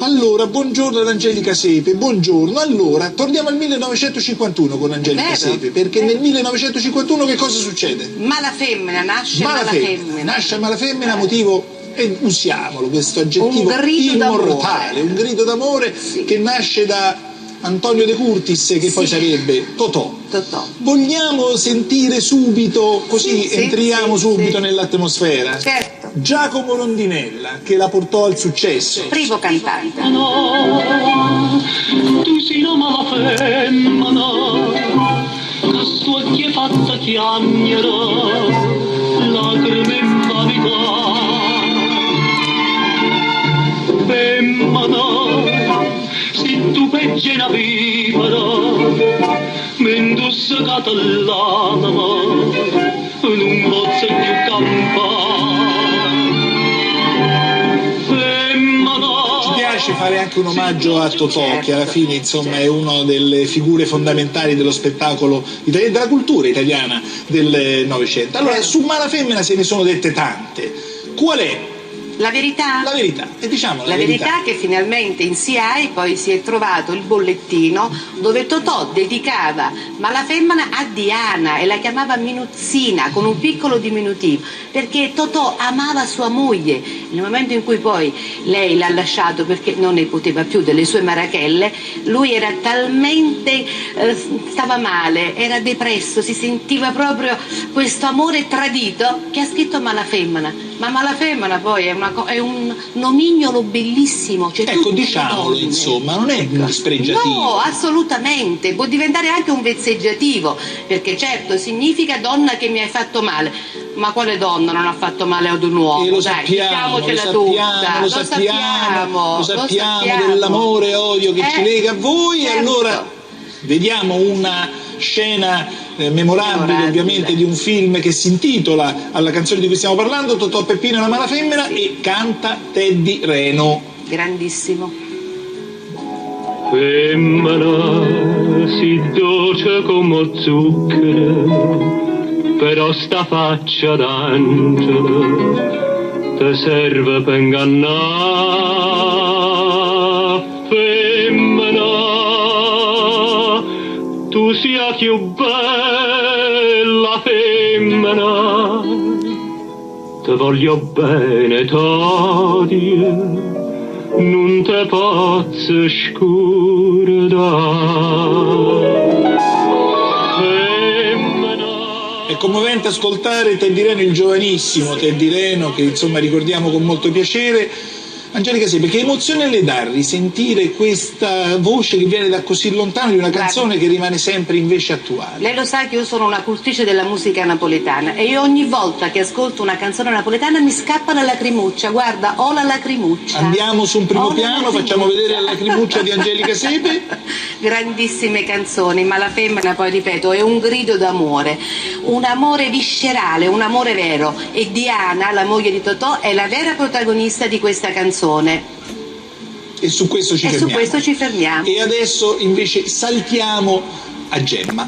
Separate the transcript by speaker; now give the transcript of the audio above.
Speaker 1: Allora, buongiorno ad Angelica Sepe, buongiorno. Allora, torniamo al 1951 con Angelica Sepe, perché nel 1951 che cosa succede?
Speaker 2: Malafemmina, nasce Malafemmina.
Speaker 1: Nasce Malafemmina, motivo, e usiamolo questo aggettivo
Speaker 2: immortale,
Speaker 1: un grido d'amore che nasce da Antonio De Curtis, che poi sarebbe Totò. Vogliamo sentire subito, così entriamo subito nell'atmosfera?
Speaker 2: Certo.
Speaker 1: Giacomo Rondinella, che la portò al successo.
Speaker 2: Primo cantante.
Speaker 3: No, tu sei una malafemmina, che sto occhi fatta chiagnere, lacrime in vanità. Femmina, se tu peggi una vipera, mi indossa l'anima, non posso più campare.
Speaker 1: Ci piace fare anche un omaggio a Totò, che alla fine insomma è una delle figure fondamentali dello spettacolo italiano, della cultura italiana del Novecento. Allora, su Malafemmina se ne sono dette tante. Qual è?
Speaker 2: La verità?
Speaker 1: La verità, e diciamo
Speaker 2: la verità che finalmente in SIAE poi si è trovato il bollettino dove Totò dedicava Malafemmina a Diana e la chiamava Minuzzina con un piccolo diminutivo, perché Totò amava sua moglie. Nel momento in cui poi lei l'ha lasciato perché non ne poteva più delle sue marachelle, lui era talmente stava male, era depresso, si sentiva proprio questo amore tradito che ha scritto Malafemmina. Ma Malafemmina poi è un nomignolo bellissimo. Cioè
Speaker 1: ecco, diciamolo, insomma, non è un dispregiativo.
Speaker 2: No, assolutamente, può diventare anche un vezzeggiativo, perché certo significa donna che mi hai fatto male. Ma quale donna non ha fatto male ad un uomo?
Speaker 1: E lo sappiamo, lo sappiamo dell'amore e odio che ci lega a voi.
Speaker 2: Certo.
Speaker 1: Allora vediamo una scena memorabile ovviamente di un film che si intitola alla canzone di cui stiamo parlando, Totò, Peppino e la Malafemmina, e canta Teddy Reno.
Speaker 2: Grandissimo.
Speaker 3: Femmina si dolce come zucchero, però sta faccia d'angelo te serve per ingannare. Femmina, tu sia più bella femmina, te voglio bene t'odio, non te posso scordare.
Speaker 1: È commovente ascoltare Teddy Reno, il giovanissimo Teddy Reno, che insomma ricordiamo con molto piacere. Angelica Sepe, che emozione le dà risentire questa voce che viene da così lontano di una canzone che rimane sempre invece attuale?
Speaker 2: Lei lo sa che io sono una cultrice della musica napoletana e io ogni volta che ascolto una canzone napoletana mi scappa la lacrimuccia, guarda, ho la lacrimuccia.
Speaker 1: Andiamo su un primo piano, facciamo vedere la lacrimuccia di Angelica Sepe.
Speaker 2: Grandissime canzoni, Malafemmina, poi ripeto, è un grido d'amore, un amore viscerale, un amore vero, e Diana, la moglie di Totò, è la vera protagonista di questa canzone.
Speaker 1: E su questo ci fermiamo.
Speaker 2: E adesso
Speaker 1: E adesso invece saltiamo a Gemma.